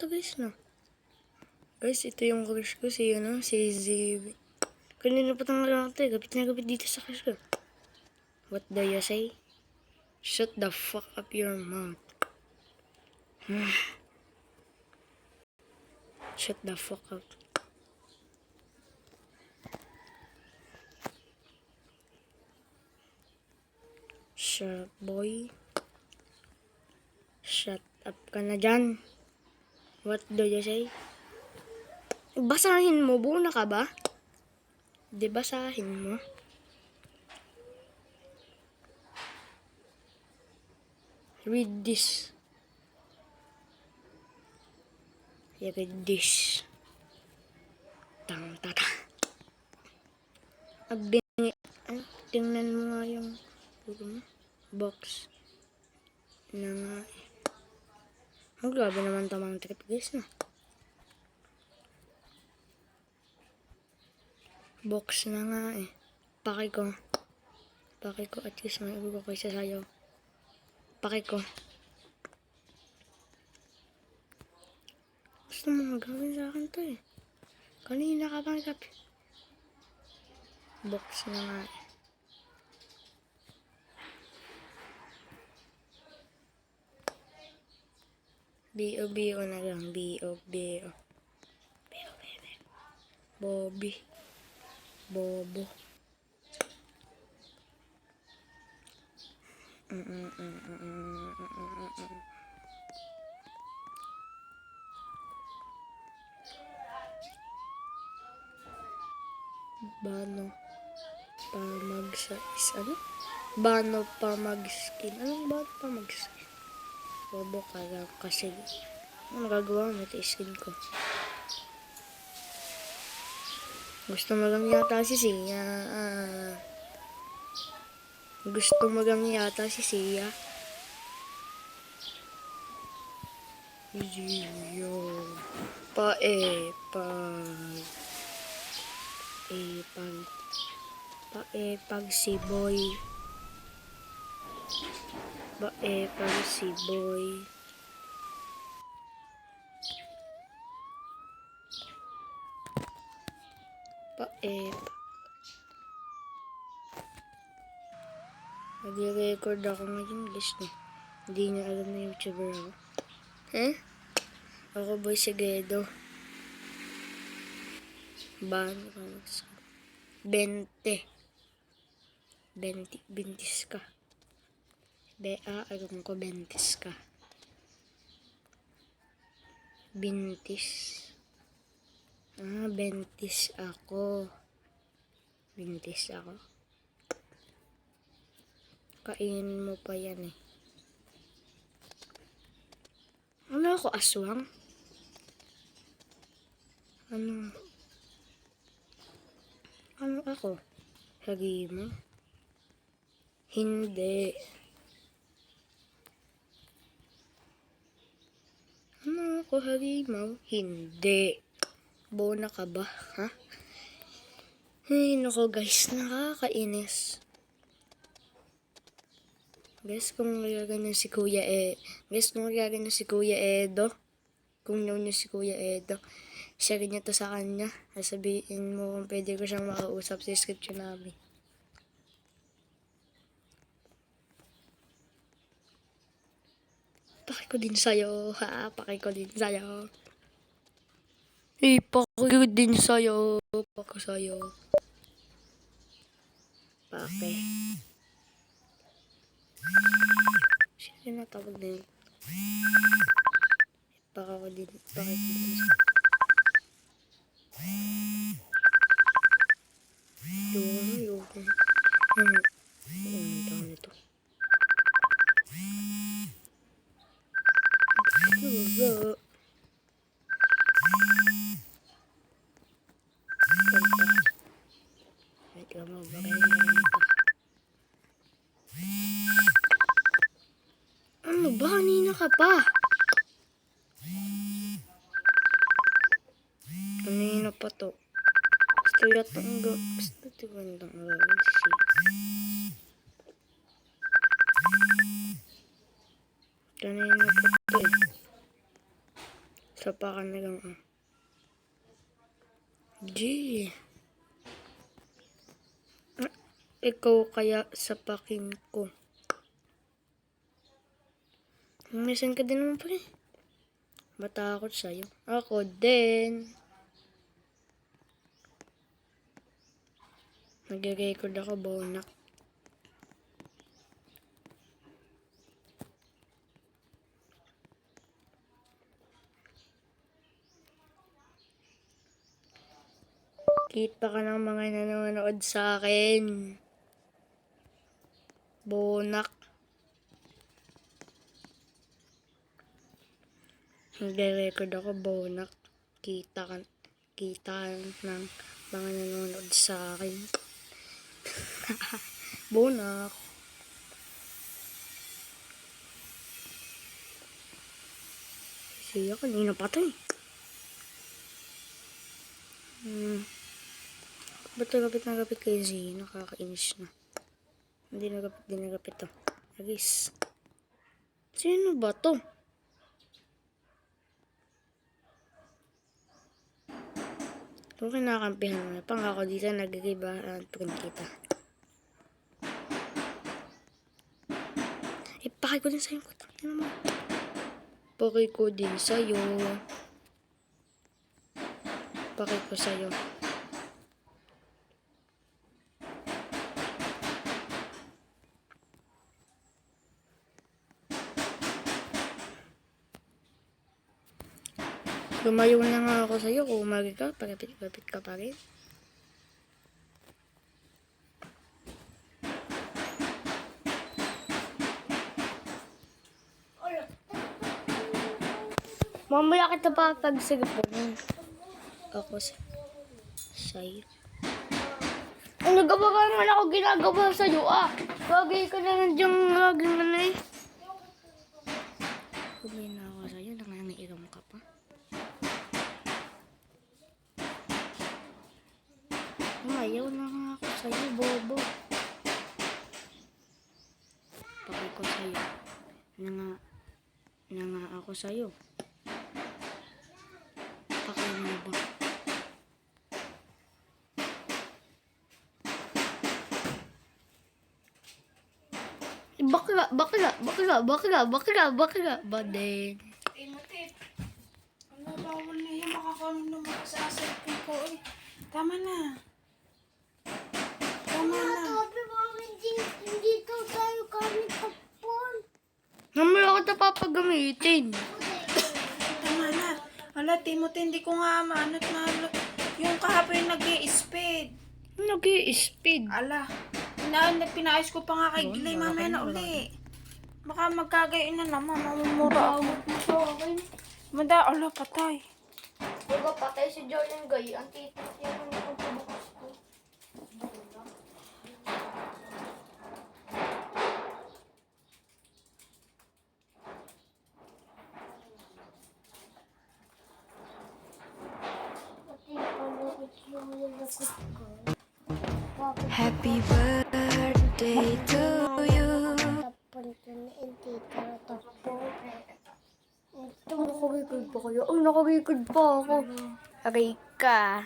to guys, no? Guys, ito yung crush ko, si ZB. Kanina pa tang lang ito, gapit na gapit dito sa crush ko. What do you say? Shut the fuck up your mouth. Shut the fuck up. Shut boy. Shut up ka na dyan. What do you say? Basahin mo, buo na ka ba? Di basahin mo. Read this. You read this. Tang tata. Tingnan mo nga yung box na nga eh. Ang grabe naman tamang trip guys na. Box na nga eh. Paki ko at least may ulo ko kaysa sayo. Paki ko. Gusto mo magawin sa akin to eh. Kanina ka bang kapi? Box na nga eh. B.O. na lang. B.O. Bobby. Bobo. Bano pa mag-size. Ano? Bano pa mag-skin. Anong bano pa mag-skin? Bobo ka lang kasi ano magagawa mo ito skin ko. Gusto mo lang yata si Sia. Gusto mo lang yata si Sia. Yo. Paepag si boy. Paepag si boy. Paepag. Nag-record ako ngayon guys no. Hindi niya alam na YouTuber ako. Ako boy Segedo. Bano ka mag-skin? 20 ka. Alam ko 20 ka. 20 ako. 20 ako. Kainin mo pa yan eh. Ano ako, aswang? Ano ako? Hagimo? Hindi. Ano ako, hagimo? Hindi. Bona ka ba, ha? Ay, nako guys, nakakainis. Guys, kung nagaganyan si Kuya Edo, kung known niyo si Kuya Edo, share niyo to sa kanya. Sabihin mo kung pwede ko siyang makausap sa description namin. Paki ko din sa'yo, ha? Paki ko din sa'yo. Paki ko din sa'yo. Paki sa'yo. Paki. Sino na tawag na yun? Paki ko din sa'yo. Yoko. Ang tawag nito. Ano ba? Kanina ka pa. Kanina pa to. Gusto tigandang agawin siya. Kanina pa to eh. Sapakan na lang. G. Ikaw kaya sapakin ko. Minsan ka din naman pa eh. Matakot sa'yo. Ako din. Nag-record ako, bonak. Kita ka ng mga nanonood sa akin. Bonak. Nagre-record ako, bonak. Kita ng mga nanonood sa akin. Bonak. Siya kanina pa to eh. Ba't nagapit kay Z? Nakakainis na. Hindi nagapit to. Agis. Sino ba to? Kung kinakampihan mo, pangako dito nag-giba at kita. Ipakay ko din sa'yo. Ano mo? Pakay ko din sa'yo. Pakay ko sa'yo. Lumayo na nga ako sa'yo. Kung umagi ka, palapit ka pa rin. Mamaya kita pa pagsigapunin. Ako sa'yo. Ang nagawa ka naman ako ginagawa sa'yo Bagay ka na nandiyan lagi na eh. Kumay na ako sa'yo. Nangangiiram ka pa. Ayaw na nga ako sa'yo, bobo. Pakay ko sa'yo. Na nga ako sa'yo. Pakay mo ba? Bakla. Badeng. Ano bawal na yan? Makakaroon naman sa cellphone ko eh. Tama na. Sabi mo, hindi to tayo kami kapon. Namaya ko ito papagamitin. Tama na. Ala, Timothy, hindi ko nga maanot na yung kahapon yung nag-i-speed. Nag-i-speed. Ala, pinaayos ko pa nga kay Gilay. Mamaya na uli. Baka magkagayon na naman. Mamumura ako. Ala, patay. Diba patay si Jordan Gay? Ang titas niya nung pagpabukas ko. Happy birthday to you. Nakagigod pa kayo? Nakagigod pa ako. Aray ka.